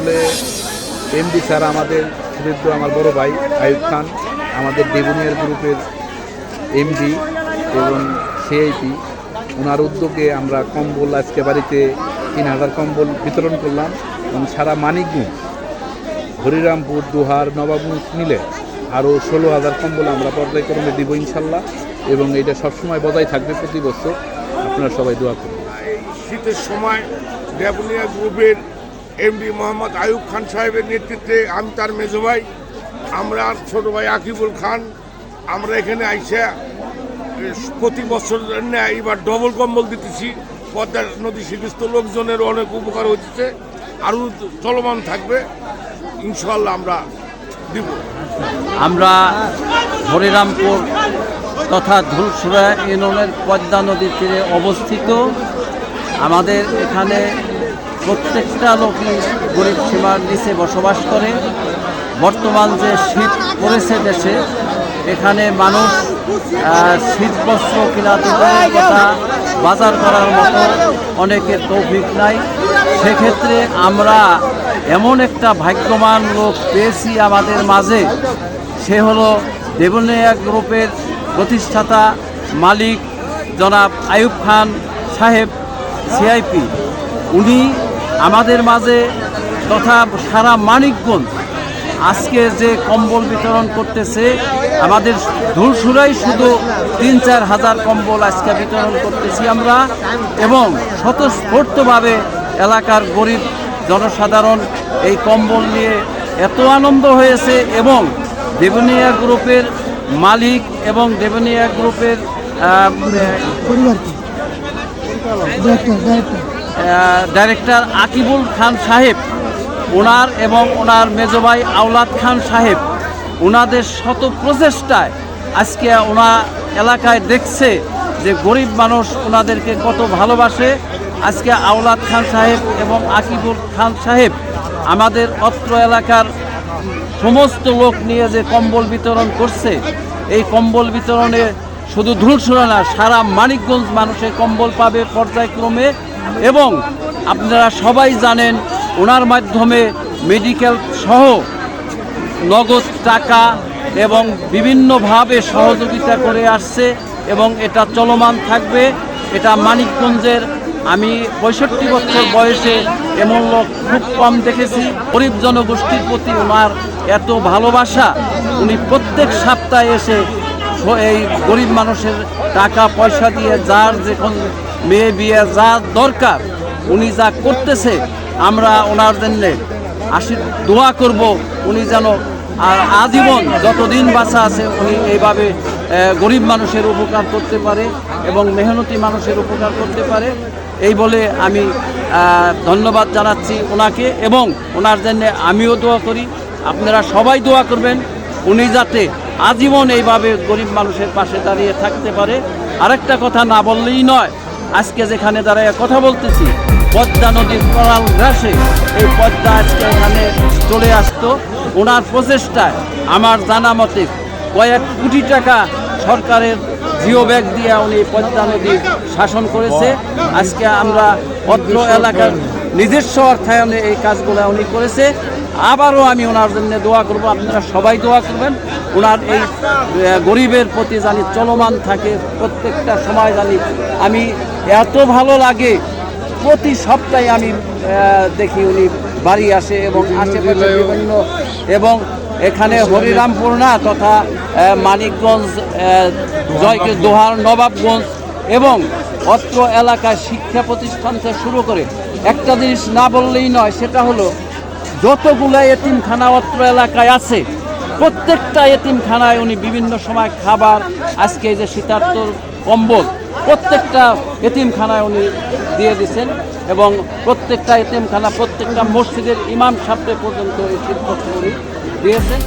আসলে MD sir আমাদের সুদীপ্ত আমার বড় ভাই আয়ুব খান আমাদের দেবনিয়ার গ্রুপের এমডি এবং সিআইপি ওনার উদ্যোগে আমরা কম্বল আজকে বাড়িতে 3000 কম্বল বিতরণ করলাম এবং সারা মানিকগঞ্জ হরিরামপুর দোহার নবাবগঞ্জ মিলে আরও 16,000 কম্বল আমরা পর্যায়ক্রমে দিব ইনশাল্লাহ এবং এটা সবসময় বজায় থাকবে প্রতি বছর। আপনারা সবাই দোয়া করুন। শীতের সময় দেবনিয়া গ্রুপের এমডি মোহাম্মদ আয়ুব খান সাহেবের নেতৃত্বে আমি তার মেজো ভাই আমরা আর ছোটো ভাই আকিবুল খান আমরা এখানে আইসা প্রতি বছর এবার ডবল কম্বল দিতেছি। পদ্মা নদী শিক্ষিত লোকজনের অনেক উপকার হচ্ছে, আরও চলমান থাকবে ইনশাল্লাহ আমরা দিব। আমরা হরিরামপুর তথা ধুলসুরা ইউনিয়নের পদ্মা নদীর তীরে অবস্থিত। আমাদের এখানে প্রত্যেকটা লোকই গরিব সীমার নিচে বসবাস করে। বর্তমান যে শীত পড়েছে দেশে, এখানে মানুষ শীত বস্ত্র কিনা দোকানের কথা বাজার করার মতো অনেকের তৌফিক নাই। সেক্ষেত্রে আমরা এমন একটা ভাগ্যবান লোক পেয়েছি আমাদের মাঝে, সে হলো দেবনিয়া গ্রুপের প্রতিষ্ঠাতা মালিক জনাব আয়ুব খান সাহেব সিআইপি। উনি আমাদের মাঝে তথা সারা মানিকগঞ্জ আজকে যে কম্বল বিতরণ করতেছে, আমাদের ধুলসুরাই শুধু 3-4 হাজার কম্বল আজকে বিতরণ করতেছি আমরা এবং স্বতঃস্ফূর্তভাবে এলাকার গরিব জনসাধারণ এই কম্বল নিয়ে এত আনন্দ হয়েছে এবং দেবনিয়া গ্রুপের মালিক এবং দেবনিয়া গ্রুপের ডাইরেক্টর আকিবুল খান সাহেব ওনার এবং ওনার মেজো ভাই আওলাদ খান সাহেব ওনাদের শত প্রচেষ্টায় আজকে ওনার এলাকায় দেখছে যে গরিব মানুষ ওনাদেরকে কত ভালোবাসে। আজকে আওলাদ খান সাহেব এবং আকিবুল খান সাহেব আমাদের অত্র এলাকার সমস্ত লোক নিয়ে যে কম্বল বিতরণ করছে, এই কম্বল বিতরণে শুধু ধুলসুরা না, সারা মানিকগঞ্জ মানুষের কম্বল পাবে পর্যায়ক্রমে। এবং আপনারা সবাই জানেন ওনার মাধ্যমে মেডিকেল সহ নগদ টাকা এবং বিভিন্নভাবে সহযোগিতা করে আসছে এবং এটা চলমান থাকবে। এটা মানিকগঞ্জের আমি 65 বছর বয়সে এমন লোক খুব কম দেখেছি। গরিব জনগোষ্ঠীর প্রতি ওনার এত ভালোবাসা, উনি প্রত্যেক সপ্তাহে এসে এই গরিব মানুষের টাকা পয়সা দিয়ে যার যখন মেয়ে বিয়ে যা দরকার উনি যা করতেছে, আমরা ওনার জন্যে দোয়া করব উনি যেন আজীবন যতদিন বাঁচা আছে উনি এইভাবে গরিব মানুষের উপকার করতে পারে এবং মেহনতি মানুষের উপকার করতে পারে। এই বলে আমি ধন্যবাদ জানাচ্ছি ওনাকে এবং ওনার জন্য আমিও দোয়া করি। আপনারা সবাই দোয়া করবেন উনি যাতে আজীবন এইভাবে গরিব মানুষের পাশে দাঁড়িয়ে থাকতে পারে। আরেকটা কথা না বললেই নয়, আজকে যেখানে দাঁড়িয়ে কথা বলতেছি পদ্মা নদীর করাল ঘাসে এই পদ্মা আজকে এখানে চলে আসতো। ওনার প্রচেষ্টায় আমার জানা মতে কয়েক কোটি টাকা সরকারের জিও ব্যাগ দিয়ে উনি পদ্মা নদী শাসন করেছে। আজকে আমরা অত্র এলাকার নিজস্ব অর্থায়নে এই কাজগুলো উনি করেছে। আবারও আমি ওনার জন্য দোয়া করব, আপনারা সবাই দোয়া করবেন ওনার এই গরিবের প্রতি জানি চলমান থাকে প্রত্যেকটা সময়। জানি আমি এত ভালো লাগে, প্রতি সপ্তাহে আমি দেখি উনি বাড়ি আসে এবং আশেপাশে বিভিন্ন এবং এখানে হরিরামপুর না তথা মানিকগঞ্জ, দোহার, নবাবগঞ্জ এবং অত্র এলাকায় শিক্ষা প্রতিষ্ঠান থেকে শুরু করে একটা জিনিস না বললেই নয়, সেটা হলো যতগুলো এতিমখানা অত্র এলাকায় আছে প্রত্যেকটা এতিমখানায় উনি বিভিন্ন সময় খাবার, আজকে যে শীতার্তর কম্বল প্রত্যেকটা এতিমখানায় উনি দিয়ে দিয়েছেন এবং প্রত্যেকটা এতিমখানা প্রত্যেকটা মসজিদের ইমাম সাহেব পর্যন্ত এই শীতবস্ত্র উনি দিয়েছেন।